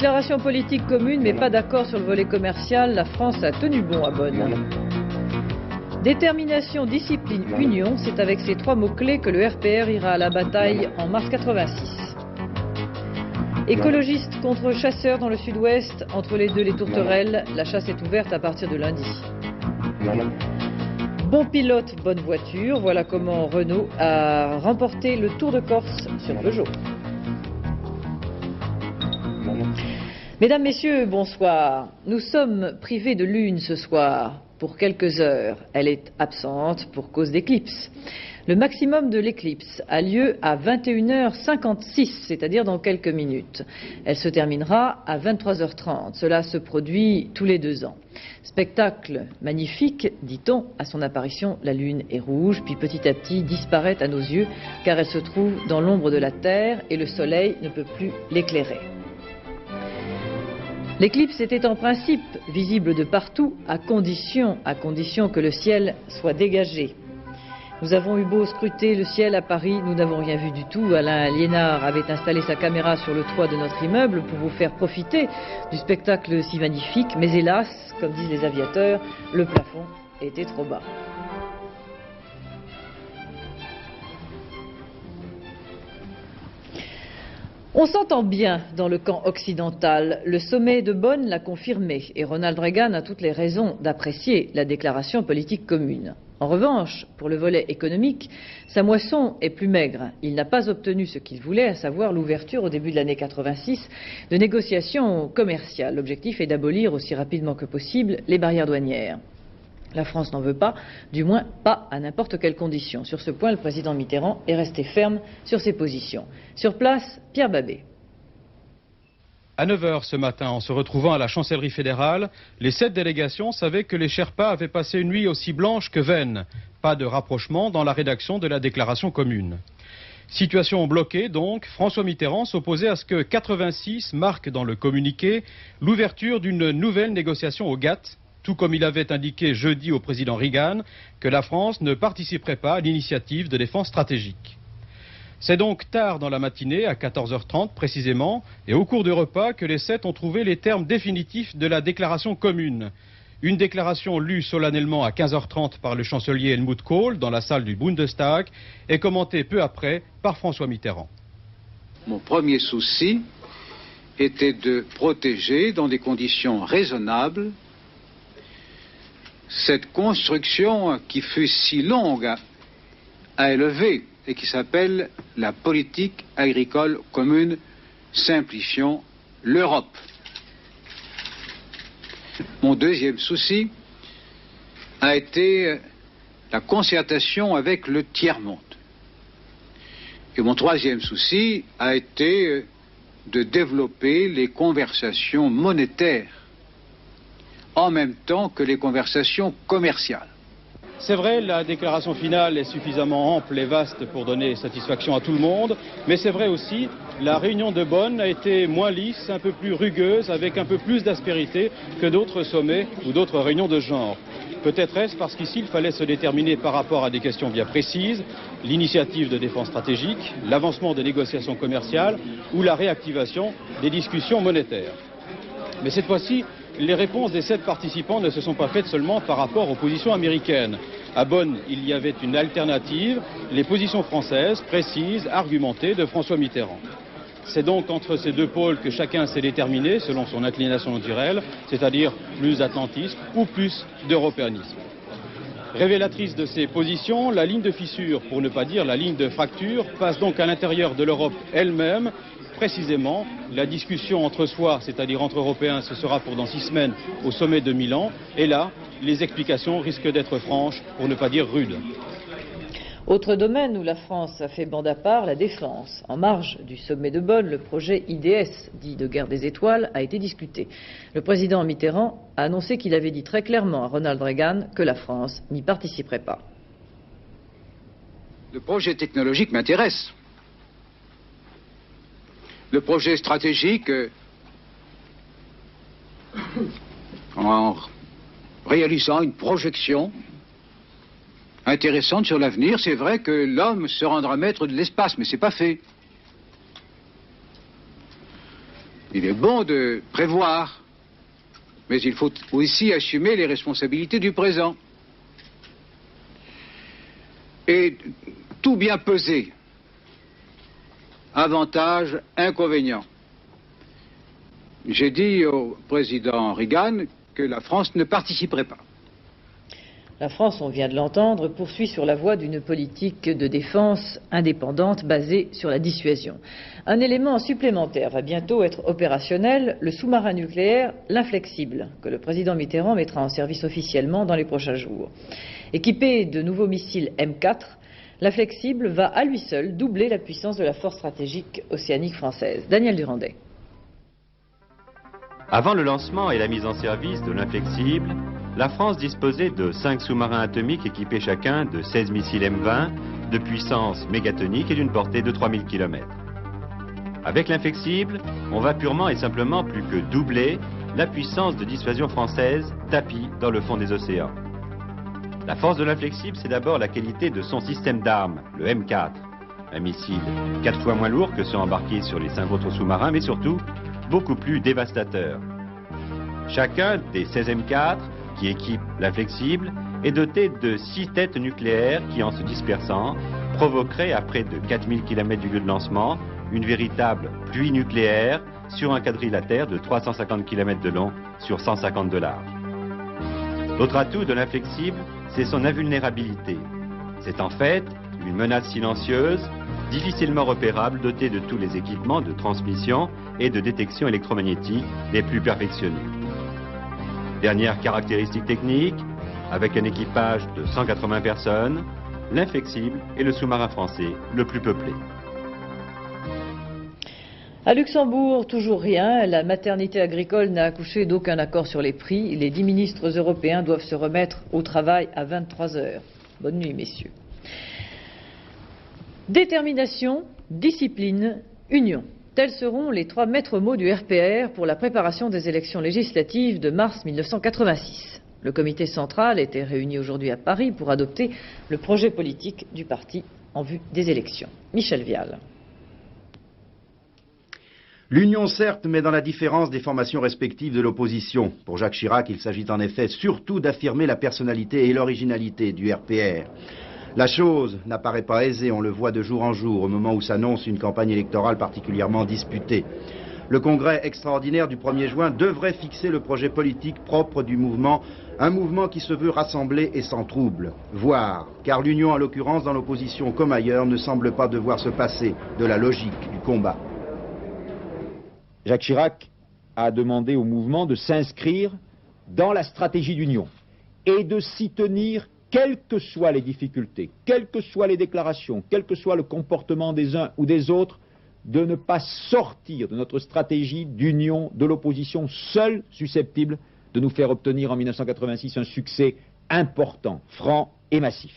Déclaration politique commune, mais pas d'accord sur le volet commercial. La France a tenu bon à Bonn. Détermination, discipline, union, c'est avec ces trois mots-clés que le RPR ira à la bataille en mars 86. Écologistes contre chasseurs dans le sud-ouest, entre les deux les tourterelles, la chasse est ouverte à partir de lundi. Bon pilote, bonne voiture, voilà comment Renault a remporté le Tour de Corse sur Peugeot. Mesdames, Messieurs, bonsoir. Nous sommes privés de lune ce soir pour quelques heures. Elle est absente pour cause d'éclipse. Le maximum de l'éclipse a lieu à 21h56, c'est-à-dire dans quelques minutes. Elle se terminera à 23h30. Cela se produit tous les 2 ans. Spectacle magnifique, dit-on. À son apparition, la lune est rouge, puis petit à petit disparaît à nos yeux, car elle se trouve dans l'ombre de la Terre et le soleil ne peut plus l'éclairer. L'éclipse était en principe visible de partout, à condition que le ciel soit dégagé. Nous avons eu beau scruter le ciel à Paris, nous n'avons rien vu du tout. Alain Liénard avait installé sa caméra sur le toit de notre immeuble pour vous faire profiter du spectacle si magnifique. Mais hélas, comme disent les aviateurs, le plafond était trop bas. On s'entend bien dans le camp occidental. Le sommet de Bonn l'a confirmé et Ronald Reagan a toutes les raisons d'apprécier la déclaration politique commune. En revanche, pour le volet économique, sa moisson est plus maigre. Il n'a pas obtenu ce qu'il voulait, à savoir l'ouverture au début de l'année 86 de négociations commerciales. L'objectif est d'abolir aussi rapidement que possible les barrières douanières. La France n'en veut pas, du moins pas à n'importe quelle condition. Sur ce point, le président Mitterrand est resté ferme sur ses positions. Sur place, Pierre Babet. À 9h ce matin, en se retrouvant à la chancellerie fédérale, les 7 délégations savaient que les Sherpas avaient passé une nuit aussi blanche que vaine. Pas de rapprochement dans la rédaction de la déclaration commune. Situation bloquée donc, François Mitterrand s'opposait à ce que 86 marque dans le communiqué l'ouverture d'une nouvelle négociation au GATT, tout comme il avait indiqué jeudi au président Reagan que la France ne participerait pas à l'initiative de défense stratégique. C'est donc tard dans la matinée, à 14h30 précisément, et au cours du repas, que les 7 ont trouvé les termes définitifs de la déclaration commune. Une déclaration lue solennellement à 15h30 par le chancelier Helmut Kohl dans la salle du Bundestag et commentée peu après par François Mitterrand. Mon premier souci était de protéger dans des conditions raisonnables cette construction qui fut si longue à élever et qui s'appelle la politique agricole commune, simplifions l'Europe. Mon deuxième souci a été la concertation avec le tiers-monde. Et mon troisième souci a été de développer les conversations monétaires en même temps que les conversations commerciales. C'est vrai, la déclaration finale est suffisamment ample et vaste pour donner satisfaction à tout le monde, mais c'est vrai aussi, la réunion de Bonn a été moins lisse, un peu plus rugueuse, avec un peu plus d'aspérité que d'autres sommets ou d'autres réunions de ce genre. Peut-être est-ce parce qu'ici, il fallait se déterminer par rapport à des questions bien précises, l'initiative de défense stratégique, l'avancement des négociations commerciales ou la réactivation des discussions monétaires. Mais cette fois-ci, les réponses des 7 participants ne se sont pas faites seulement par rapport aux positions américaines. À Bonn, il y avait une alternative, les positions françaises, précises, argumentées de François Mitterrand. C'est donc entre ces deux pôles que chacun s'est déterminé selon son inclination naturelle, c'est-à-dire plus d'atlantisme ou plus d'européanisme. Révélatrice de ces positions, la ligne de fissure, pour ne pas dire la ligne de fracture, passe donc à l'intérieur de l'Europe elle-même. Précisément, la discussion entre soi, c'est-à-dire entre Européens, ce sera pour dans 6 semaines au sommet de Milan. Et là, les explications risquent d'être franches, pour ne pas dire rudes. Autre domaine où la France a fait bande à part, la défense. En marge du sommet de Bonn, le projet IDS, dit de guerre des étoiles, a été discuté. Le président Mitterrand a annoncé qu'il avait dit très clairement à Ronald Reagan que la France n'y participerait pas. Le projet technologique m'intéresse. Le projet stratégique, en réalisant une projection intéressante sur l'avenir, c'est vrai que l'homme se rendra maître de l'espace, mais c'est pas fait. Il est bon de prévoir, mais il faut aussi assumer les responsabilités du présent. Et tout bien peser. Avantages, inconvénients. J'ai dit au président Reagan que la France ne participerait pas. La France, on vient de l'entendre, poursuit sur la voie d'une politique de défense indépendante basée sur la dissuasion. Un élément supplémentaire va bientôt être opérationnel, le sous-marin nucléaire, l'Inflexible, que le président Mitterrand mettra en service officiellement dans les prochains jours. Équipé de nouveaux missiles M4, l'Inflexible va à lui seul doubler la puissance de la force stratégique océanique française. Daniel Durandet. Avant le lancement et la mise en service de l'Inflexible, la France disposait de 5 sous-marins atomiques équipés chacun de 16 missiles M20 de puissance mégatonique et d'une portée de 3000 km. Avec l'Inflexible, on va purement et simplement plus que doubler la puissance de dissuasion française tapie dans le fond des océans. La force de l'Inflexible, c'est d'abord la qualité de son système d'armes, le M4. Un missile 4 fois moins lourd que ceux embarqués sur les 5 autres sous-marins, mais surtout beaucoup plus dévastateur. Chacun des 16 M4 qui équipe l'Inflexible est doté de 6 têtes nucléaires qui, en se dispersant, provoqueraient à près de 4000 km du lieu de lancement une véritable pluie nucléaire sur un quadrilatère de 350 km de long sur 150 de large. L'autre atout de l'Inflexible, c'est son invulnérabilité. C'est en fait une menace silencieuse, difficilement repérable, dotée de tous les équipements de transmission et de détection électromagnétique les plus perfectionnés. Dernière caractéristique technique, avec un équipage de 180 personnes, l'Inflexible est le sous-marin français le plus peuplé. À Luxembourg, toujours rien. La maternité agricole n'a accouché d'aucun accord sur les prix. Les 10 ministres européens doivent se remettre au travail à 23 heures. Bonne nuit, messieurs. Détermination, discipline, union. Tels seront les 3 maîtres mots du RPR pour la préparation des élections législatives de mars 1986. Le comité central était réuni aujourd'hui à Paris pour adopter le projet politique du parti en vue des élections. Michel Vial. L'union certes, mais dans la différence des formations respectives de l'opposition. Pour Jacques Chirac, il s'agit en effet surtout d'affirmer la personnalité et l'originalité du RPR. La chose n'apparaît pas aisée, on le voit de jour en jour, au moment où s'annonce une campagne électorale particulièrement disputée. Le congrès extraordinaire du 1er juin devrait fixer le projet politique propre du mouvement, un mouvement qui se veut rassemblé et sans trouble. Voire, car l'union en l'occurrence dans l'opposition comme ailleurs ne semble pas devoir se passer de la logique du combat. Jacques Chirac a demandé au mouvement de s'inscrire dans la stratégie d'union et de s'y tenir quelles que soient les difficultés, quelles que soient les déclarations, quel que soit le comportement des uns ou des autres, de ne pas sortir de notre stratégie d'union de l'opposition seule susceptible de nous faire obtenir en 1986 un succès important, franc et massif.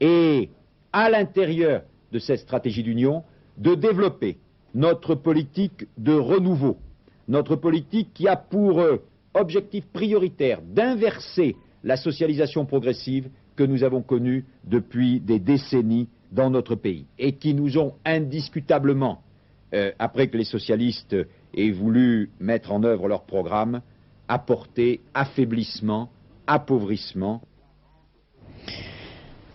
Et à l'intérieur de cette stratégie d'union, de développer notre politique de renouveau, notre politique qui a pour objectif prioritaire d'inverser la socialisation progressive que nous avons connue depuis des décennies dans notre pays et qui nous ont indiscutablement, après que les socialistes aient voulu mettre en œuvre leur programme, apporté affaiblissement, appauvrissement.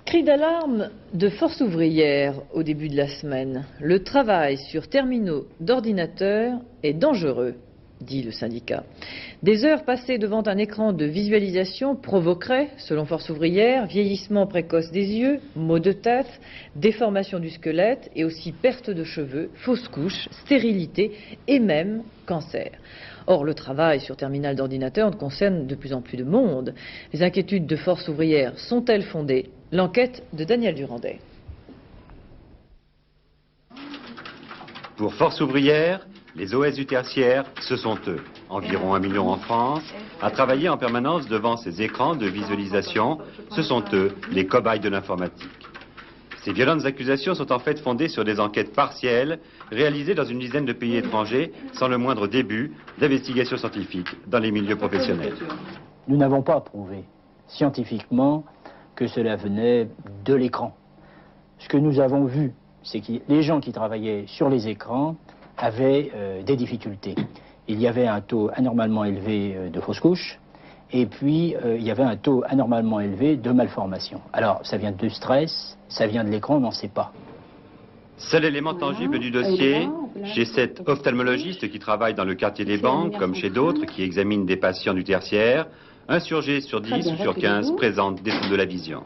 Cri d'alarme de Force ouvrière au début de la semaine. Le travail sur terminaux d'ordinateurs est dangereux, dit le syndicat. Des heures passées devant un écran de visualisation provoqueraient, selon Force ouvrière, vieillissement précoce des yeux, maux de tête, déformation du squelette et aussi perte de cheveux, fausses couches, stérilité et même cancer. Or, le travail sur terminal d'ordinateur concerne de plus en plus de monde. Les inquiétudes de Force ouvrière sont-elles fondées? L'enquête de Daniel Durandet. Pour Force ouvrière, les OS du tertiaire, ce sont eux, environ 1 million en France, à travailler en permanence devant ces écrans de visualisation. Ce sont eux, les cobayes de l'informatique. Ces violentes accusations sont en fait fondées sur des enquêtes partielles réalisées dans une dizaine de pays étrangers sans le moindre début d'investigation scientifique dans les milieux professionnels. Nous n'avons pas prouvé scientifiquement que cela venait de l'écran. Ce que nous avons vu, c'est que les gens qui travaillaient sur les écrans avaient des difficultés. Il y avait un taux anormalement élevé de fausses couches, et puis il y avait un taux anormalement élevé de malformations. Alors, ça vient du stress, ça vient de l'écran, on n'en sait pas. Seul élément tangible du dossier, chez cet ophtalmologiste qui travaille dans le quartier des banques, comme chez d'autres qui examinent des patients du tertiaire, un surgé sur 10 ou sur 15 présente des troubles de la vision.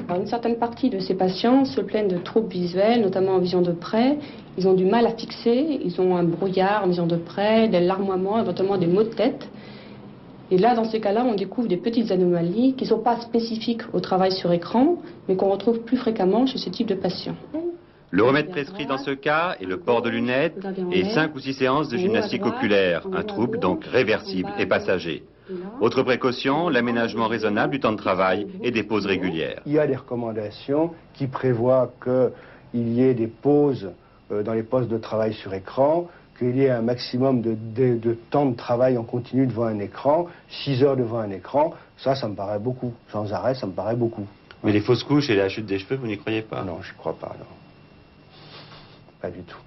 Alors, une certaine partie de ces patients se plaignent de troubles visuels, notamment en vision de près. Ils ont du mal à fixer, ils ont un brouillard en vision de près, des larmoiements, éventuellement des maux de tête. Et là, dans ces cas-là, on découvre des petites anomalies qui ne sont pas spécifiques au travail sur écran, mais qu'on retrouve plus fréquemment chez ce type de patients. Le remède prescrit dans ce cas est le port de lunettes et 5 ou 6 séances de gymnastique oculaire, un trouble donc réversible et passager. Autre précaution, l'aménagement raisonnable du temps de travail et des pauses régulières. Il y a des recommandations qui prévoient qu'il y ait des pauses dans les postes de travail sur écran, qu'il y ait un maximum de temps de travail en continu devant un écran, 6 heures devant un écran, ça me paraît beaucoup. Sans arrêt, ça me paraît beaucoup. Mais les fausses couches et la chute des cheveux, vous n'y croyez pas? Non, je ne crois pas, non. Pas du tout.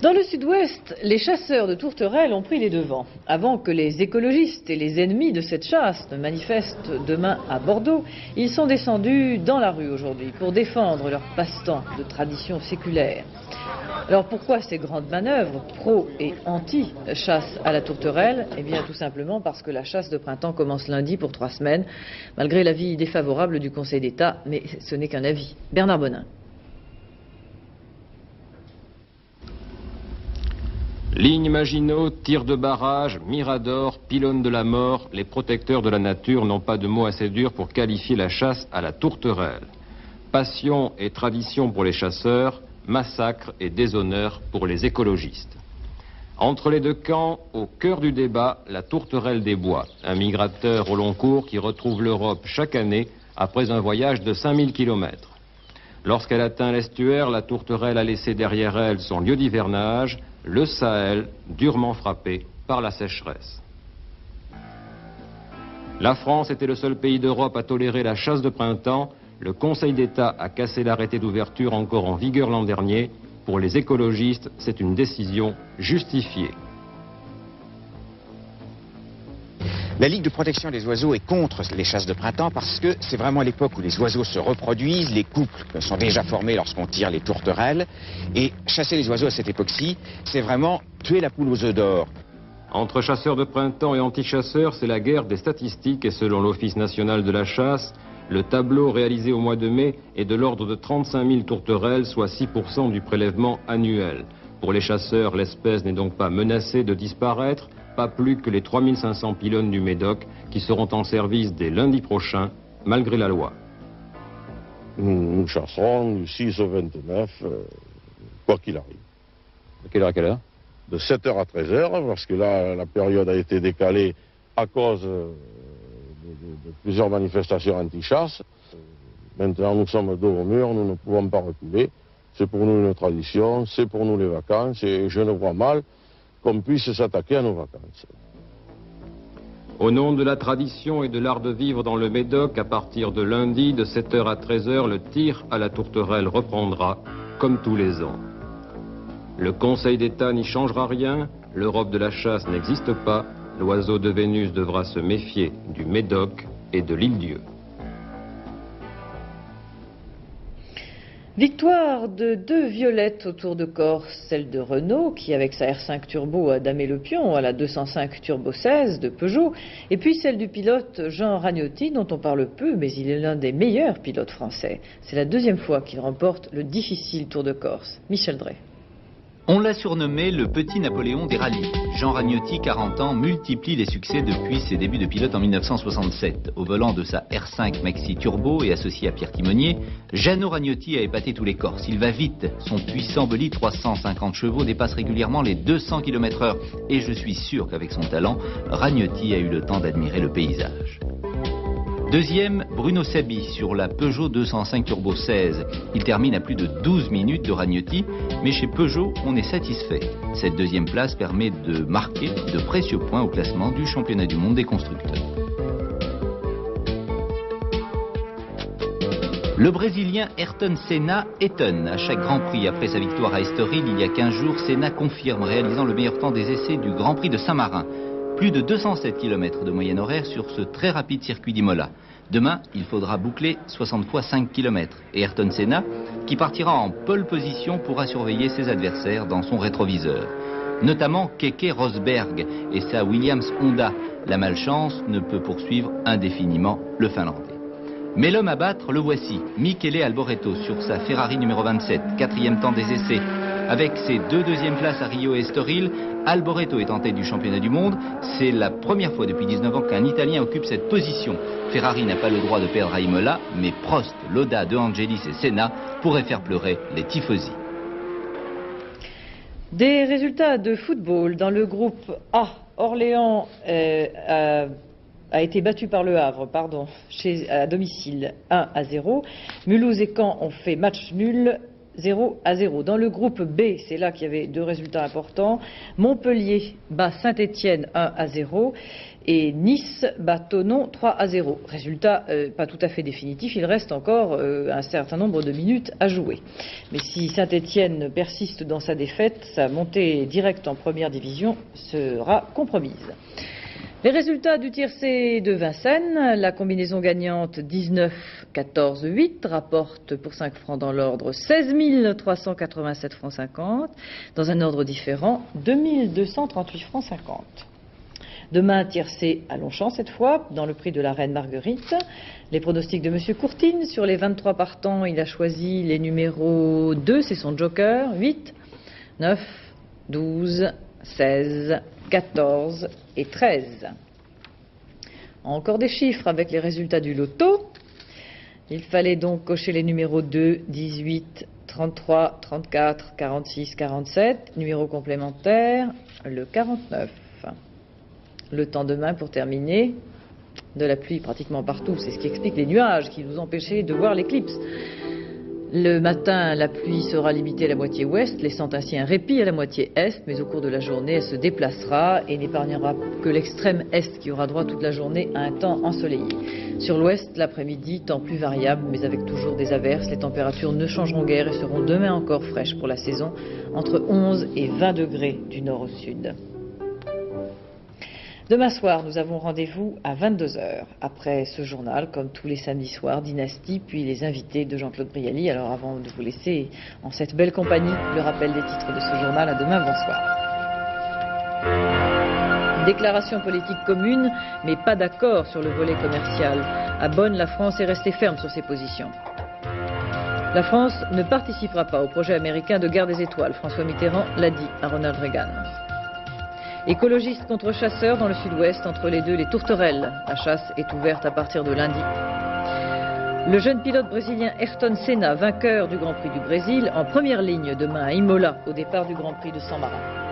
Dans le sud-ouest, les chasseurs de tourterelles ont pris les devants. Avant que les écologistes et les ennemis de cette chasse ne manifestent demain à Bordeaux, ils sont descendus dans la rue aujourd'hui pour défendre leur passe-temps de tradition séculaire. Alors pourquoi ces grandes manœuvres pro et anti-chasse à la tourterelle? Eh bien tout simplement parce que la chasse de printemps commence lundi pour 3 semaines, malgré l'avis défavorable du Conseil d'État, mais ce n'est qu'un avis. Bernard Bonin. Lignes Maginot, tirs de barrage, miradors, pylônes de la mort, les protecteurs de la nature n'ont pas de mots assez durs pour qualifier la chasse à la tourterelle. Passion et tradition pour les chasseurs, massacre et déshonneur pour les écologistes. Entre les deux camps, au cœur du débat, la tourterelle des bois, un migrateur au long cours qui retrouve l'Europe chaque année après un voyage de 5000 km. Lorsqu'elle atteint l'estuaire, la tourterelle a laissé derrière elle son lieu d'hivernage, le Sahel, durement frappé par la sécheresse. La France était le seul pays d'Europe à tolérer la chasse de printemps. Le Conseil d'État a cassé l'arrêté d'ouverture encore en vigueur l'an dernier. Pour les écologistes, c'est une décision justifiée. La Ligue de protection des oiseaux est contre les chasses de printemps parce que c'est vraiment l'époque où les oiseaux se reproduisent, les couples sont déjà formés lorsqu'on tire les tourterelles, et chasser les oiseaux à cette époque-ci, c'est vraiment tuer la poule aux œufs d'or. Entre chasseurs de printemps et anti-chasseurs, c'est la guerre des statistiques, et selon l'Office national de la chasse, le tableau réalisé au mois de mai est de l'ordre de 35 000 tourterelles, soit 6% du prélèvement annuel. Pour les chasseurs, l'espèce n'est donc pas menacée de disparaître, pas plus que les 3500 pylônes du Médoc qui seront en service dès lundi prochain, malgré la loi. Nous chasserons du 6 au 29, quoi qu'il arrive. De quelle heure à quelle heure? De 7h à 13h, parce que là, la période a été décalée à cause de plusieurs manifestations anti-chasse. Maintenant, nous sommes dos au mur, nous ne pouvons pas reculer. C'est pour nous une tradition, c'est pour nous les vacances, et je ne vois mal qu'on puisse s'attaquer à nos vacances. Au nom de la tradition et de l'art de vivre dans le Médoc, à partir de lundi, de 7h à 13h, le tir à la tourterelle reprendra, comme tous les ans. Le Conseil d'État n'y changera rien, l'Europe de la chasse n'existe pas, l'oiseau de Vénus devra se méfier du Médoc et de l'Île-Dieu. Victoire de 2 violettes au Tour de Corse, celle de Renault qui avec sa R5 Turbo a damé le pion à la 205 Turbo 16 de Peugeot, et puis celle du pilote Jean Ragnotti dont on parle peu mais il est l'un des meilleurs pilotes français. C'est la 2e fois qu'il remporte le difficile Tour de Corse. Michel Drey. On l'a surnommé le petit Napoléon des rallyes. Jean Ragnotti, 40 ans, multiplie les succès depuis ses débuts de pilote en 1967. Au volant de sa R5 Maxi Turbo et associé à Pierre Timonier, Jeannot Ragnotti a épaté tous les Corses. Il va vite. Son puissant bolide 350 chevaux dépasse régulièrement les 200 km/h. Et je suis sûr qu'avec son talent, Ragnotti a eu le temps d'admirer le paysage. Deuxième, Bruno Sabi sur la Peugeot 205 Turbo 16. Il termine à plus de 12 minutes de Ragnotti, mais chez Peugeot, on est satisfait. Cette 2e place permet de marquer de précieux points au classement du championnat du monde des constructeurs. Le Brésilien Ayrton Senna étonne à chaque Grand Prix. Après sa victoire à Estoril il y a 15 jours, Senna confirme, réalisant le meilleur temps des essais du Grand Prix de Saint-Marin. Plus de 207 km de moyenne horaire sur ce très rapide circuit d'Imola. Demain, il faudra boucler 60 fois 5 km. Et Ayrton Senna, qui partira en pole position, pourra surveiller ses adversaires dans son rétroviseur. Notamment Keke Rosberg et sa Williams Honda. La malchance ne peut poursuivre indéfiniment le Finlandais. Mais l'homme à battre, le voici, Michele Alboreto sur sa Ferrari numéro 27, 4e temps des essais. Avec ses 2 deuxièmes places à Rio et Estoril, Alboreto est en tête du championnat du monde. C'est la première fois depuis 19 ans qu'un Italien occupe cette position. Ferrari n'a pas le droit de perdre à Imola, mais Prost, Lauda, De Angelis et Senna pourraient faire pleurer les tifosi. Des résultats de football dans le groupe A. Orléans a été battu par le Havre, à domicile 1-0. Mulhouse et Caen ont fait match nul 0-0. Dans le groupe B, c'est là qu'il y avait 2 résultats importants. Montpellier bat Saint-Étienne 1-0 et Nice bat Thonon 3-0. Résultat pas tout à fait définitif, il reste encore un certain nombre de minutes à jouer. Mais si Saint-Étienne persiste dans sa défaite, sa montée directe en première division sera compromise. Les résultats du tiercé de Vincennes, la combinaison gagnante 19-14-8 rapporte pour 5 francs dans l'ordre 16 387 francs 50, dans un ordre différent 2238 francs 50. Demain, tiercé à Longchamp cette fois, dans le prix de la Reine Marguerite. Les pronostics de M. Courtine, sur les 23 partants, il a choisi les numéros 2, c'est son joker, 8, 9, 12, 16, 14 et 13. Encore des chiffres avec les résultats du loto. Il fallait donc cocher les numéros 2, 18, 33, 34, 46, 47. Numéro complémentaire, le 49. Le temps demain pour terminer. De la pluie pratiquement partout. C'est ce qui explique les nuages qui nous empêchaient de voir l'éclipse. Le matin, la pluie sera limitée à la moitié ouest, laissant ainsi un répit à la moitié est, mais au cours de la journée, elle se déplacera et n'épargnera que l'extrême est qui aura droit toute la journée à un temps ensoleillé. Sur l'ouest, l'après-midi, temps plus variable, mais avec toujours des averses, les températures ne changeront guère et seront demain encore fraîches pour la saison, entre 11 et 20 degrés du nord au sud. Demain soir, nous avons rendez-vous à 22h. Après ce journal, comme tous les samedis soirs, Dynastie, puis les invités de Jean-Claude Brialy. Alors avant de vous laisser en cette belle compagnie, le rappel des titres de ce journal. À demain, bonsoir. Déclaration politique commune, mais pas d'accord sur le volet commercial. À Bonn, la France est restée ferme sur ses positions. La France ne participera pas au projet américain de guerre des étoiles. François Mitterrand l'a dit à Ronald Reagan. Écologistes contre chasseurs dans le sud-ouest, entre les deux, les tourterelles. La chasse est ouverte à partir de lundi. Le jeune pilote brésilien Ayrton Senna, vainqueur du Grand Prix du Brésil, en première ligne demain à Imola, au départ du Grand Prix de Saint-Marin.